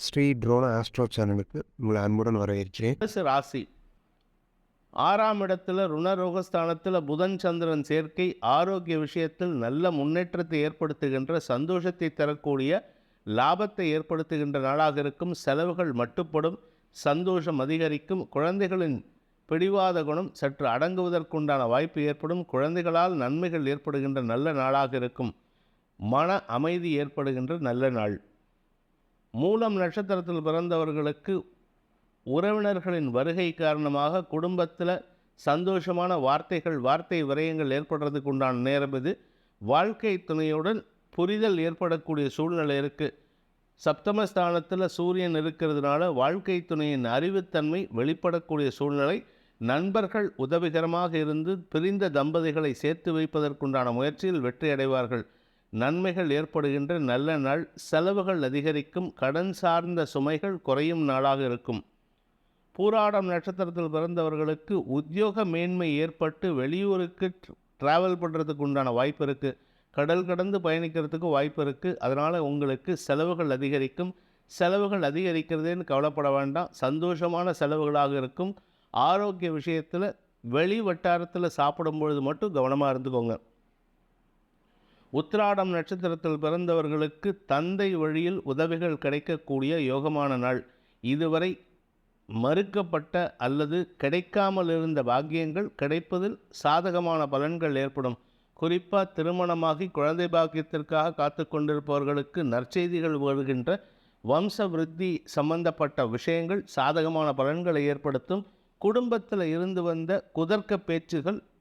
Sri ட்ரோன astro சேனலுக்கு உங்களை அன்புடன் வரவேற்கிறேன். தனுசு ராசி 6ஆம் இடத்துல ருணரோகஸ்தானத்தில் புதன் சந்திரன் சேர்க்கை ஆரோக்கிய விஷயத்தில் நல்ல முன்னேற்றத்தை ஏற்படுத்துகின்ற சந்தோஷத்தை தரக்கூடிய லாபத்தை ஏற்படுத்துகின்ற நாளாக இருக்கும். செலவுகள் மட்டுப்படும், சந்தோஷம் அதிகரிக்கும். குழந்தைகளின் பிடிவாத குணம் சற்று அடங்குவதற்குண்டான வாய்ப்பு ஏற்படும். குழந்தைகளால் நன்மைகள் ஏற்படுகின்ற நல்ல நாளாக இருக்கும். மன அமைதி ஏற்படுகின்ற நல்ல நாள். மூலம் நட்சத்திரத்தில் பிறந்தவர்களுக்கு உறவினர்களின் வருகை காரணமாக குடும்பத்தில் சந்தோஷமான வார்த்தை விரயங்கள் ஏற்படுறதுக்கு உண்டான நேரம் இது. வாழ்க்கை துணையுடன் புரிதல் ஏற்படக்கூடிய சூழ்நிலை இருக்குது. சப்தமஸ்தானத்தில் சூரியன் இருக்கிறதுனால வாழ்க்கை துணையின் அறிவுத்தன்மை வெளிப்படக்கூடிய சூழ்நிலை. நண்பர்கள் உதவிகரமாக இருந்து பிரிந்த தம்பதிகளை சேர்த்து வைப்பதற்குண்டான முயற்சியில் வெற்றி அடைவார்கள். நன்மைகள் ஏற்படுகின்ற நல்ல நாள். செலவுகள் அதிகரிக்கும். கடன் சார்ந்த சுமைகள் குறையும் நாளாக இருக்கும். பூராடம் நட்சத்திரத்தில் பிறந்தவர்களுக்கு உத்தியோக மேன்மை ஏற்பட்டு வெளியூருக்கு ட்ராவல் பண்ணுறதுக்கு உண்டான வாய்ப்பு இருக்குது. கடல் கடந்து பயணிக்கிறதுக்கு வாய்ப்பு இருக்குது. அதனால் உங்களுக்கு செலவுகள் அதிகரிக்கும். செலவுகள் அதிகரிக்கிறதுன்னு கவலைப்பட வேண்டாம். சந்தோஷமான செலவுகளாக இருக்கும். ஆரோக்கிய விஷயத்தில் வெளி வட்டாரத்தில் சாப்பிடும் பொழுது மட்டும் கவனமாக இருந்துக்கோங்க. உத்திராடம் நட்சத்திரத்தில் பிறந்தவர்களுக்கு தந்தை வழியில் உதவிகள் கிடைக்கக்கூடிய யோகமான நாள். இதுவரை மறுக்கப்பட்ட அல்லது கிடைக்காமல் இருந்த பாக்கியங்கள் கிடைப்பதில் சாதகமான பலன்கள் ஏற்படும். குறிப்பாக திருமணமாகி குழந்தை பாக்கியத்திற்காக காத்து கொண்டிருப்பவர்களுக்கு நற்செய்திகள் வருகின்ற வம்ச விருத்தி சம்பந்தப்பட்ட விஷயங்கள் சாதகமான பலன்களை ஏற்படுத்தும். குடும்பத்தில் இருந்து வந்த குதர்க்க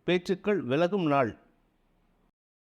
பேச்சுக்கள் விலகும் நாள்.